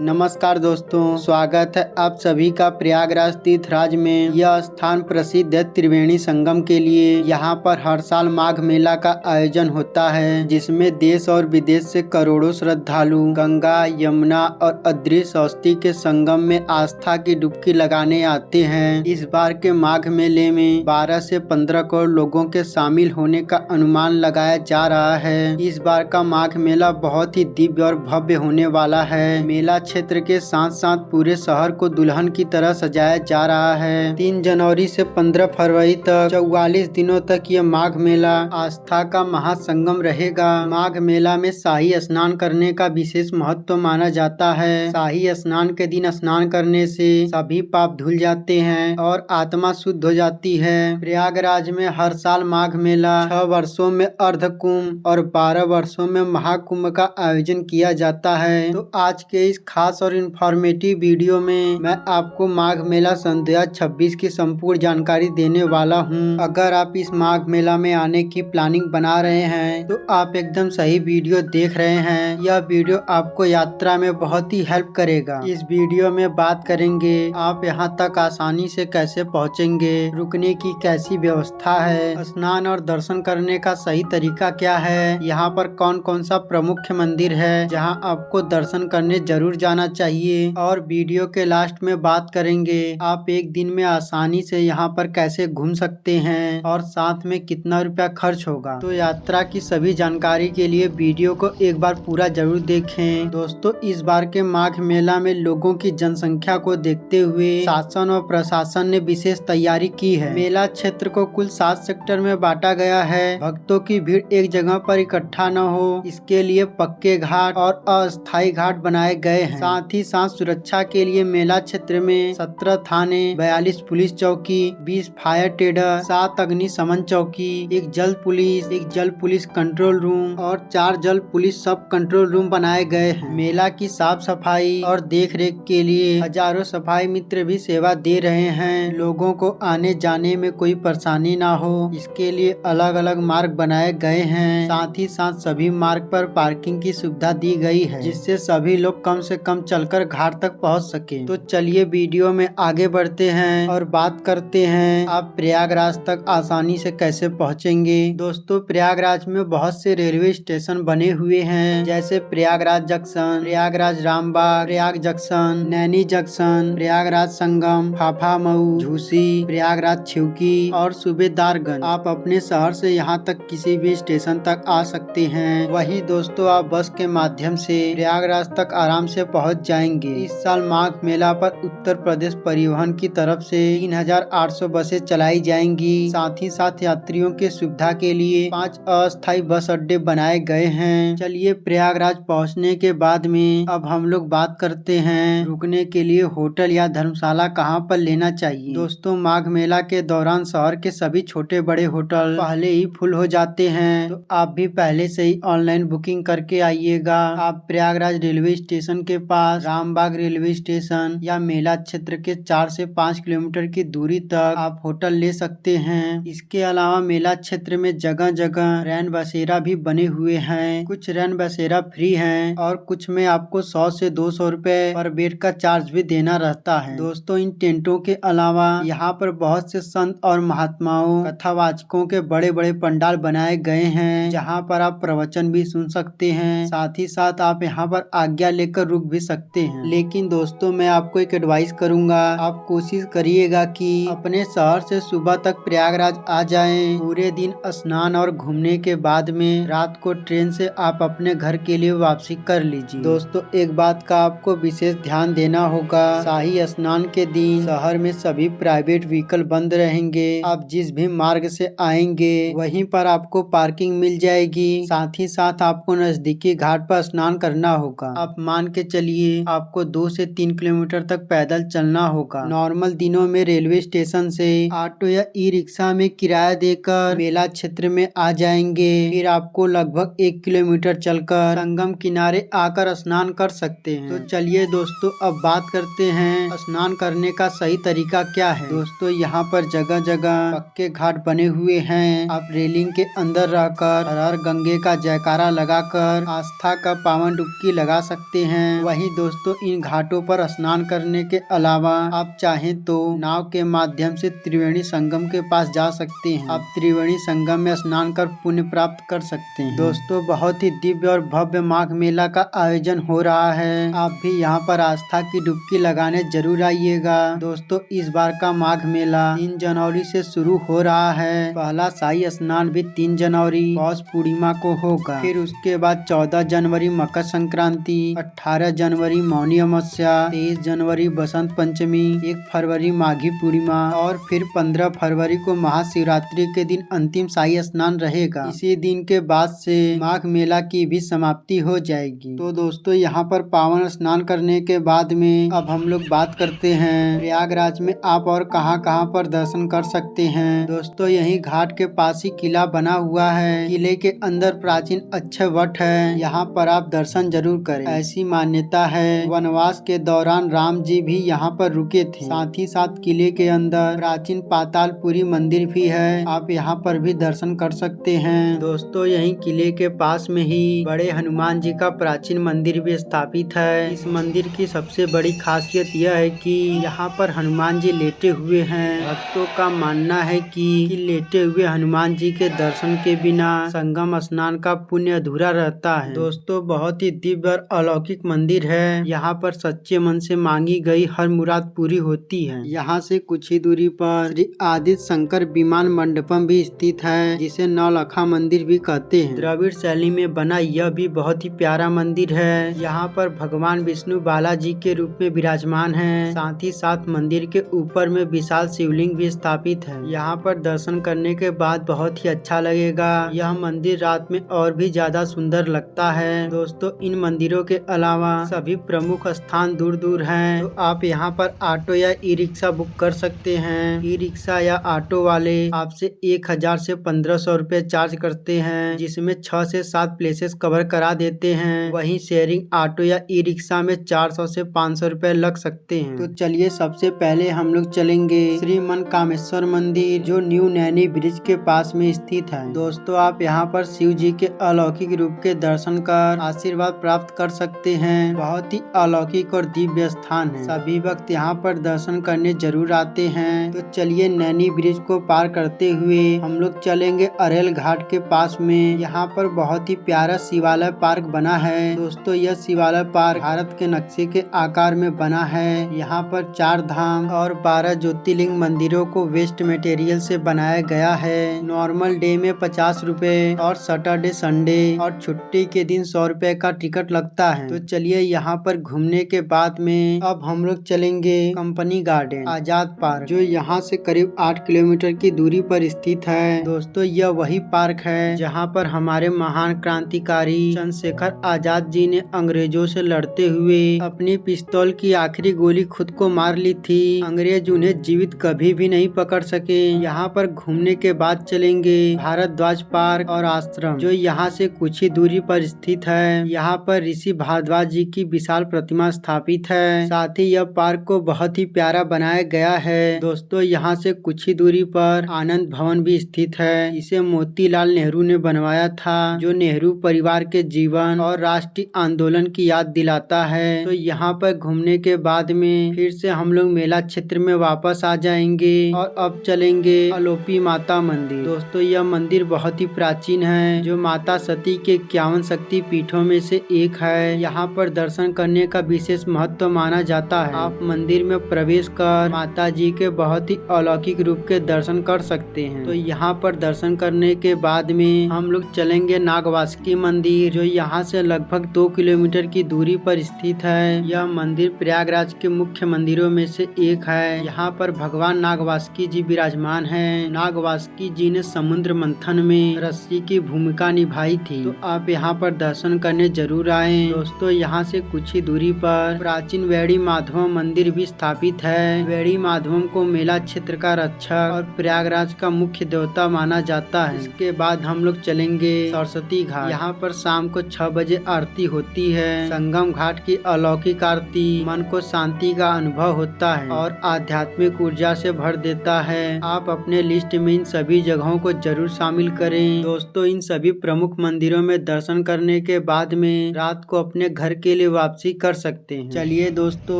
नमस्कार दोस्तों, स्वागत है आप सभी का प्रयागराज तीर्थराज में। यह स्थान प्रसिद्ध है त्रिवेणी संगम के लिए। यहाँ पर हर साल माघ मेला का आयोजन होता है, जिसमें देश और विदेश से करोड़ों श्रद्धालु गंगा, यमुना और अदृश्य सरस्वती के संगम में आस्था की डुबकी लगाने आते हैं। इस बार के माघ मेले में 12 से 15 करोड़ लोगों के शामिल होने का अनुमान लगाया जा रहा है। इस बार का माघ मेला बहुत ही दिव्य और भव्य होने वाला है। मेला क्षेत्र के साथ साथ पूरे शहर को दुल्हन की तरह सजाया जा रहा है। 3 जनवरी से 15 फरवरी तक 44 दिनों तक यह माघ मेला आस्था का महासंगम रहेगा। माघ मेला में शाही स्नान करने का विशेष महत्व माना जाता है। शाही स्नान के दिन स्नान करने से सभी पाप धुल जाते हैं और आत्मा शुद्ध हो जाती है। प्रयागराज में हर साल माघ मेला 6 वर्षों में अर्ध कुंभ और 12 वर्षों में महाकुंभ का आयोजन किया जाता है। तो आज के इस खास और इंफॉर्मेटिव वीडियो में मैं आपको माघ मेला सन 2026 की संपूर्ण जानकारी देने वाला हूं। अगर आप इस माघ मेला में आने की प्लानिंग बना रहे हैं तो आप एकदम सही वीडियो देख रहे हैं। यह वीडियो आपको यात्रा में बहुत ही हेल्प करेगा। इस वीडियो में बात करेंगे आप यहां तक आसानी से कैसे पहुंचेंगे, रुकने की कैसी व्यवस्था है, स्नान और दर्शन करने का सही तरीका क्या है, यहाँ पर कौन कौन सा प्रमुख मंदिर है जहाँ आपको दर्शन करने जरूर जाना चाहिए, और वीडियो के लास्ट में बात करेंगे आप एक दिन में आसानी से यहाँ पर कैसे घूम सकते हैं और साथ में कितना रुपया खर्च होगा। तो यात्रा की सभी जानकारी के लिए वीडियो को एक बार पूरा जरूर देखें। दोस्तों, इस बार के माघ मेला में लोगों की जनसंख्या को देखते हुए शासन और प्रशासन ने विशेष तैयारी की है। मेला क्षेत्र को कुल 7 सेक्टर में बांटा गया है। भक्तों की भीड़ एक जगह पर इकट्ठा न हो, इसके लिए पक्के घाट और अस्थायी घाट बनाए गए हैं। साथ ही साथ सुरक्षा के लिए मेला क्षेत्र में 17 थाने, 42 पुलिस चौकी, 20 फायर टेंडर, 7 अग्निशमन चौकी, 1 जल पुलिस कंट्रोल रूम और 4 जल पुलिस सब कंट्रोल रूम बनाए गए हैं। मेला की साफ सफाई और देख रेख के लिए हजारों सफाई मित्र भी सेवा दे रहे हैं। लोगों को आने जाने में कोई परेशानी ना हो, इसके लिए अलग अलग मार्ग बनाए गए हैं। साथ ही साथ सभी मार्ग पर पार्किंग की सुविधा दी गई है, जिससे सभी लोग कम से कम चलकर घाट तक पहुंच सके। तो चलिए वीडियो में आगे बढ़ते हैं और बात करते हैं आप प्रयागराज तक आसानी से कैसे पहुंचेंगे। दोस्तों, प्रयागराज में बहुत से रेलवे स्टेशन बने हुए हैं, जैसे Prayagraj junction, Prayagraj Rambagh, Prayag junction, Naini junction, Prayagraj Sangam, Phaphamau, Jhusi, Prayagraj Chheoki और सूबेदारगंज। आप अपने शहर से यहाँ तक किसी भी स्टेशन तक आ सकते हैं। वही दोस्तों, आप बस के माध्यम से प्रयागराज तक आराम से पहुंच जाएंगे। इस साल माघ मेला पर उत्तर प्रदेश परिवहन की तरफ से 3800 बसें चलाई जाएंगी। साथ ही साथ यात्रियों के सुविधा के लिए 5 अस्थायी बस अड्डे बनाए गए हैं। चलिए प्रयागराज पहुंचने के बाद में अब हम लोग बात करते हैं रुकने के लिए होटल या धर्मशाला कहां पर लेना चाहिए। दोस्तों, माघ मेला के दौरान शहर के सभी छोटे बड़े होटल पहले ही फुल हो जाते हैं, तो आप भी पहले से ही ऑनलाइन बुकिंग करके आइएगा। आप प्रयागराज रेलवे स्टेशन के पास रामबाग रेलवे स्टेशन या मेला क्षेत्र के 4 से 5 किलोमीटर की दूरी तक आप होटल ले सकते हैं। इसके अलावा मेला क्षेत्र में जगह जगह रैन बसेरा भी बने हुए हैं। कुछ रैन बसेरा फ्री हैं और कुछ में आपको 100 से 200 रुपए पर बेड का चार्ज भी देना रहता है। दोस्तों, इन टेंटों के अलावा यहाँ पर बहुत से संत और महात्माओं, कथावाचकों के बड़े बड़े पंडाल बनाए गए हैं, जहाँ पर आप प्रवचन भी सुन सकते हैं। साथ ही साथ आप यहाँ पर आज्ञा लेकर रुक भी सकते हैं। लेकिन दोस्तों, मैं आपको एक एडवाइस करूंगा, आप कोशिश करिएगा कि अपने शहर से सुबह तक प्रयागराज आ जाएं। पूरे दिन स्नान और घूमने के बाद में रात को ट्रेन से आप अपने घर के लिए वापसी कर लीजिए। दोस्तों, एक बात का आपको विशेष ध्यान देना होगा, शाही स्नान के दिन शहर में सभी प्राइवेट व्हीकल बंद रहेंगे। आप जिस भी मार्ग से आएंगे वहीं पर आपको पार्किंग मिल जाएगी। साथ ही साथ आपको नजदीकी घाट पर स्नान करना होगा। आप मान के चलिए आपको 2 से 3 किलोमीटर तक पैदल चलना होगा। नॉर्मल दिनों में रेलवे स्टेशन से ऑटो या ई रिक्शा में किराया देकर मेला क्षेत्र में आ जाएंगे। फिर आपको लगभग 1 किलोमीटर चलकर संगम किनारे आकर स्नान कर सकते हैं। तो चलिए दोस्तों, अब बात करते हैं स्नान करने का सही तरीका क्या है। दोस्तों, यहाँ पर जगह जगह पक्के घाट बने हुए हैं। आप रेलिंग के अंदर रहकर हर हर गंगे का जयकारा लगाकर आस्था का पावन डुबकी लगा सकते हैं। वहीं दोस्तों इन घाटों पर स्नान करने के अलावा आप चाहें तो नाव के माध्यम से त्रिवेणी संगम के पास जा सकते हैं। आप त्रिवेणी संगम में स्नान कर पुण्य प्राप्त कर सकते हैं। दोस्तों बहुत ही दिव्य और भव्य माघ मेला का आयोजन हो रहा है। आप भी यहाँ पर आस्था की डुबकी लगाने जरूर आइएगा। दोस्तों इस बार का माघ मेला 3 जनवरी से शुरू हो रहा है। पहला शाही स्नान भी 3 जनवरी पौष पूर्णिमा को होगा। फिर उसके बाद 14 जनवरी मकर संक्रांति, 18 जनवरी मौनी अमावस्या, 23 जनवरी बसंत पंचमी, 1 फरवरी माघी पूर्णिमा और फिर 15 फरवरी को महाशिवरात्रि के दिन अंतिम शाही स्नान रहेगा। इसी दिन के बाद से माघ मेला की भी समाप्ति हो जाएगी। तो दोस्तों यहाँ पर पावन स्नान करने के बाद में अब हम लोग बात करते हैं प्रयागराज में आप और कहां पर दर्शन कर सकते हैं। दोस्तों यही घाट के पास ही किला बना हुआ है। किले के अंदर प्राचीन अक्षय वट है, यहाँ पर आप दर्शन जरूर करें। ऐसी मान्यता है वनवास के दौरान राम जी भी यहाँ पर रुके थे। साथ ही साथ किले के अंदर प्राचीन पातालपुरी मंदिर भी है, आप यहाँ पर भी दर्शन कर सकते हैं। दोस्तों यही किले के पास में ही बड़े हनुमान जी का प्राचीन मंदिर भी स्थापित है। इस मंदिर की सबसे बड़ी खासियत यह है कि यहाँ पर हनुमान जी लेटे हुए हैं। भक्तों का मानना है कि लेटे हुए हनुमान जी के दर्शन के बिना संगम स्नान का पुण्य अधूरा रहता है। दोस्तों बहुत ही दिव्य और अलौकिक मंदिर है। यहाँ पर सच्चे मन से मांगी गई हर मुराद पूरी होती है। यहाँ से कुछ ही दूरी पर श्री आदित्य शंकर विमान मंडपम भी स्थित है, जिसे नौलखा मंदिर भी कहते हैं। द्रविड़ शैली में बना यह भी बहुत ही प्यारा मंदिर है। यहाँ पर भगवान विष्णु बालाजी के रूप में विराजमान है। साथ ही साथ मंदिर के ऊपर में विशाल शिवलिंग भी स्थापित है। यहाँ पर दर्शन करने के बाद बहुत ही अच्छा लगेगा। यह मंदिर रात में और भी ज्यादा सुंदर लगता है। दोस्तों इन मंदिरों के अलावा सभी प्रमुख स्थान दूर दूर हैं, तो आप यहाँ पर ऑटो या ई रिक्शा बुक कर सकते हैं। ई रिक्शा या ऑटो वाले आपसे 1000 से 1500 रुपए चार्ज करते हैं, जिसमें 6 से 7 प्लेसेस कवर करा देते हैं। वहीं शेयरिंग ऑटो या ई रिक्शा में 400 से 500 रुपए लग सकते हैं। तो चलिए सबसे पहले हम लोग चलेंगे श्री मनकामेश्वर मंदिर, जो न्यू नैनी ब्रिज के पास में स्थित है। दोस्तों आप यहाँ पर शिव जी के अलौकिक रूप के दर्शन कर आशीर्वाद प्राप्त कर सकते हैं। बहुत ही अलौकिक और दिव्य स्थान है। सभी भक्त यहाँ पर दर्शन करने जरूर आते हैं। तो चलिए नैनी ब्रिज को पार करते हुए हम लोग चलेंगे अरेल घाट के पास में। यहाँ पर बहुत ही प्यारा शिवालय पार्क बना है। दोस्तों यह शिवालय पार्क भारत के नक्शे के आकार में बना है। यहाँ पर 4 धाम और 12 ज्योतिर्लिंग मंदिरों को वेस्ट मटेरियल से बनाया गया है। नॉर्मल डे में 50 रुपए और सैटरडे संडे और छुट्टी के दिन 100 रुपए का टिकट लगता है। तो चलिए यहाँ पर घूमने के बाद में अब हम लोग चलेंगे कंपनी गार्डन आजाद पार्क, जो यहाँ से करीब 8 किलोमीटर की दूरी पर स्थित है। दोस्तों यह वही पार्क है जहाँ पर हमारे महान क्रांतिकारी चंद्रशेखर आजाद जी ने अंग्रेजों से लड़ते हुए अपनी पिस्तौल की आखिरी गोली खुद को मार ली थी। अंग्रेज उन्हें जीवित कभी भी नहीं पकड़ सके। यहाँ पर घूमने के बाद चलेंगे भारद्वाज पार्क और आश्रम, जो यहाँ से कुछ ही दूरी पर स्थित है। यहाँ पर ऋषि भारद्वाज जी की विशाल प्रतिमा स्थापित है। साथ ही यह पार्क को बहुत ही प्यारा बनाया गया है। दोस्तों यहाँ से कुछ ही दूरी पर आनंद भवन भी स्थित है। इसे मोतीलाल नेहरू ने बनवाया था, जो नेहरू परिवार के जीवन और राष्ट्रीय आंदोलन की याद दिलाता है। तो यहाँ पर घूमने के बाद में फिर से हम लोग मेला क्षेत्र में वापस आ जाएंगे और अब चलेंगे अलोपी माता मंदिर। दोस्तों यह मंदिर बहुत ही प्राचीन है, जो माता सती के 51 शक्ति पीठों में से एक है। यहाँ पर दर्शन करने का विशेष महत्व माना जाता है। आप मंदिर में प्रवेश कर माता जी के बहुत ही अलौकिक रूप के दर्शन कर सकते हैं। तो यहाँ पर दर्शन करने के बाद में हम लोग चलेंगे नागवासुकी मंदिर, जो यहाँ से लगभग 2 किलोमीटर की दूरी पर स्थित है। यह मंदिर प्रयागराज के मुख्य मंदिरों में से एक है। यहाँ पर भगवान नागवासुकी जी विराजमान हैं। नागवासुकी जी ने समुद्र मंथन में ऋषि की भूमिका निभाई थी। तो आप यहाँ पर दर्शन करने जरूर आए। दोस्तों यहाँ से कुछ ही दूरी पर प्राचीन वेड़ी माधवम मंदिर भी स्थापित है। वेड़ी माधवम को मेला क्षेत्र का रक्षक और प्रयागराज का मुख्य देवता माना जाता है। इसके बाद हम लोग चलेंगे सरस्वती घाट। यहाँ पर शाम को 6 बजे आरती होती है। संगम घाट की अलौकिक आरती मन को शांति का अनुभव होता है और आध्यात्मिक ऊर्जा से भर देता है। आप अपने लिस्ट में इन सभी जगहों को जरूर शामिल करें। दोस्तों इन सभी प्रमुख मंदिरों में दर्शन करने के बाद में रात को अपने घर के के लिए वापसी कर सकते हैं। चलिए दोस्तों,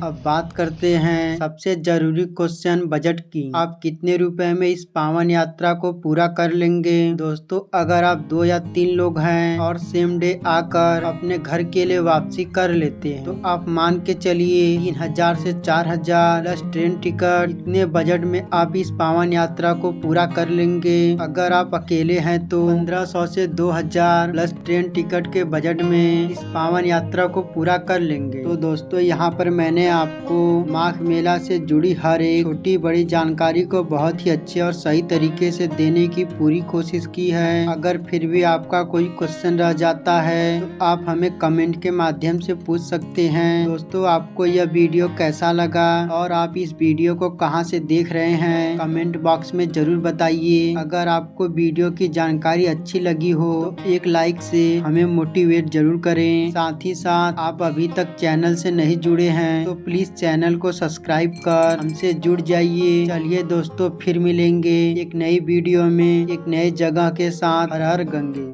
अब बात करते हैं सबसे जरूरी क्वेश्चन बजट की। आप कितने रुपए में इस पावन यात्रा को पूरा कर लेंगे? दोस्तों, अगर आप 2 या 3 लोग हैं और सेम डे आकर अपने घर के लिए वापसी कर लेते हैं तो आप मान के चलिए 3000 से 4000 प्लस ट्रेन टिकट, इतने बजट में आप इस पावन यात्रा को पूरा कर लेंगे। अगर आप अकेले हैं तो 1500 से 2000 प्लस ट्रेन टिकट के बजट में इस पावन यात्रा को पूरा कर लेंगे। तो दोस्तों, यहाँ पर मैंने आपको माघ मेला से जुड़ी हर एक छोटी बड़ी जानकारी को बहुत ही अच्छे और सही तरीके से देने की पूरी कोशिश की है। अगर फिर भी आपका कोई क्वेश्चन रह जाता है तो आप हमें कमेंट के माध्यम से पूछ सकते हैं। दोस्तों, आपको यह वीडियो कैसा लगा और आप इस वीडियो को कहां से देख रहे हैं कमेंट बॉक्स में जरूर बताइए। अगर आपको वीडियो की जानकारी अच्छी लगी हो तो एक लाइक से हमें मोटिवेट जरूर करें। साथ ही साथ आप अभी तक चैनल से नहीं जुड़े हैं तो प्लीज चैनल को सब्सक्राइब कर हमसे जुड़ जाइए। चलिए दोस्तों, फिर मिलेंगे एक नई वीडियो में एक नए जगह के साथ। हर हर गंगे।